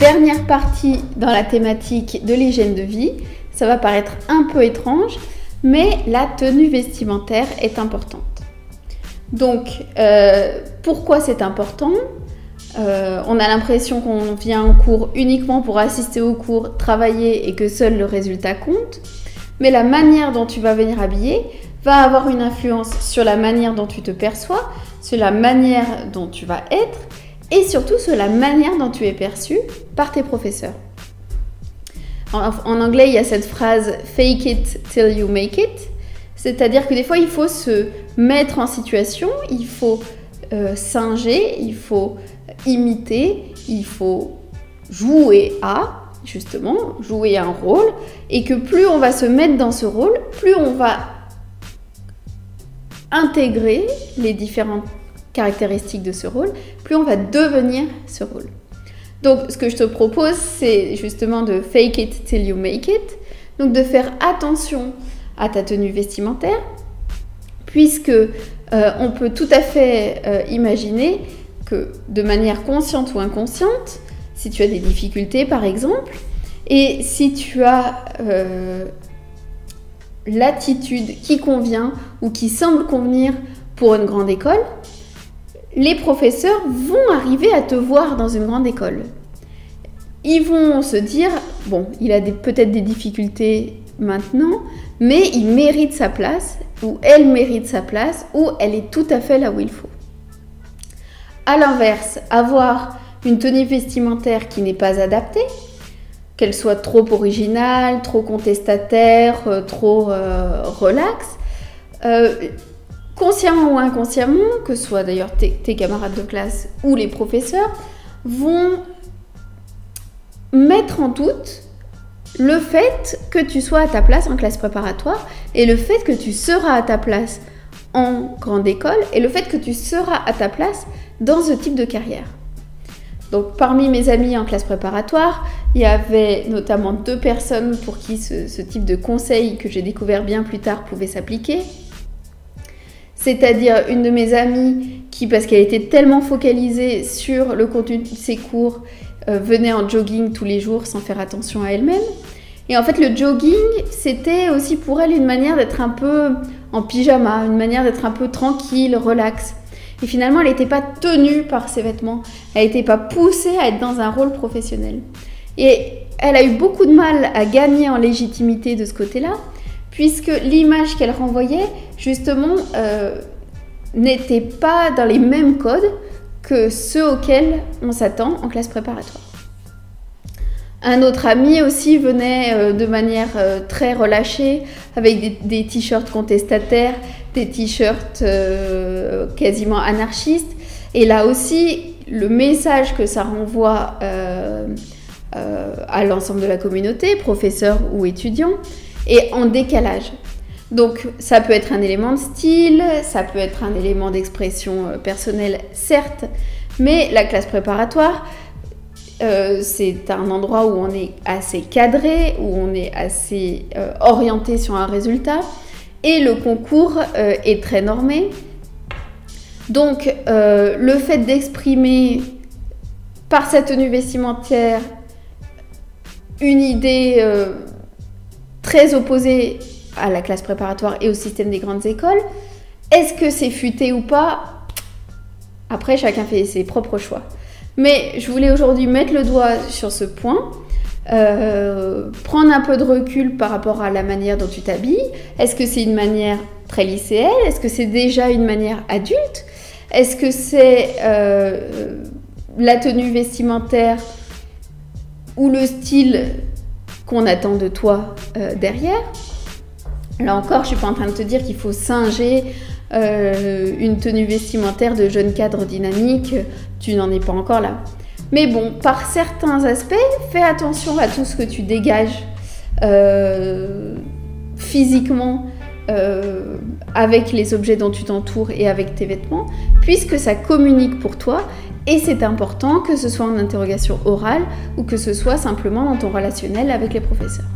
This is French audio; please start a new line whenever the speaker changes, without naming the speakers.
dernière partie dans la thématique de l'hygiène de vie. Ça va paraître un peu étrange, mais la tenue vestimentaire est importante. Donc, pourquoi c'est important ? On a l'impression qu'on vient en cours uniquement pour assister au cours, travailler et que seul le résultat compte. Mais la manière dont tu vas venir habiller va avoir une influence sur la manière dont tu te perçois, sur la manière dont tu vas être et surtout sur la manière dont tu es perçu par tes professeurs. En anglais, il y a cette phrase « fake it till you make it », c'est-à-dire que des fois, il faut se mettre en situation, il faut singer, il faut imiter, il faut jouer à, justement, jouer un rôle, et que plus on va se mettre dans ce rôle, plus on va intégrer les différentes caractéristiques de ce rôle, plus on va devenir ce rôle. Donc, ce que je te propose, c'est justement de fake it till you make it, donc de faire attention à ta tenue vestimentaire, puisque on peut tout à fait imaginer que de manière consciente ou inconsciente, si tu as des difficultés par exemple, et si tu as l'attitude qui convient ou qui semble convenir pour une grande école, les professeurs vont arriver à te voir dans une grande école. Ils vont se dire, bon, il a peut-être des difficultés maintenant, mais il mérite sa place, ou elle mérite sa place, ou elle est tout à fait là où il faut. À l'inverse, avoir une tenue vestimentaire qui n'est pas adaptée, qu'elle soit trop originale, trop contestataire, trop relax, consciemment ou inconsciemment, que ce soit d'ailleurs tes camarades de classe ou les professeurs, vont mettre en doute le fait que tu sois à ta place en classe préparatoire et le fait que tu seras à ta place en grande école et le fait que tu seras à ta place dans ce type de carrière. Donc parmi mes amis en classe préparatoire, il y avait notamment 2 personnes pour qui ce type de conseil que j'ai découvert bien plus tard pouvait s'appliquer. C'est-à-dire une de mes amies qui, parce qu'elle était tellement focalisée sur le contenu de ses cours, venait en jogging tous les jours sans faire attention à elle-même. Et en fait, le jogging, c'était aussi pour elle une manière d'être un peu en pyjama, une manière d'être un peu tranquille, relax. Et finalement, elle n'était pas tenue par ses vêtements, elle n'était pas poussée à être dans un rôle professionnel. Et elle a eu beaucoup de mal à gagner en légitimité de ce côté-là, puisque l'image qu'elle renvoyait, justement, n'était pas dans les mêmes codes que ceux auxquels on s'attend en classe préparatoire. Un autre ami aussi venait de manière très relâchée, avec des t-shirts contestataires, des t-shirts quasiment anarchistes. Et là aussi, le message que ça renvoie à l'ensemble de la communauté, professeurs ou étudiants, est en décalage. Donc ça peut être un élément de style, ça peut être un élément d'expression personnelle, certes, mais la classe préparatoire, c'est un endroit où on est assez cadré, où on est assez orienté sur un résultat, et le concours est très normé. Donc le fait d'exprimer par sa tenue vestimentaire une idée très opposée à la classe préparatoire et au système des grandes écoles, est-ce que c'est futé ou pas? Après, chacun fait ses propres choix. Mais je voulais aujourd'hui mettre le doigt sur ce point, prendre un peu de recul par rapport à la manière dont tu t'habilles. Est-ce que c'est une manière très lycéenne? Est-ce que c'est déjà une manière adulte? Est-ce que c'est la tenue vestimentaire ou le style qu'on attend de toi derrière? Là encore, je ne suis pas en train de te dire qu'il faut singer une tenue vestimentaire de jeune cadre dynamique, tu n'en es pas encore là. Mais bon, par certains aspects, fais attention à tout ce que tu dégages physiquement avec les objets dont tu t'entoures et avec tes vêtements, puisque ça communique pour toi et c'est important que ce soit en interrogation orale ou que ce soit simplement dans ton relationnel avec les professeurs.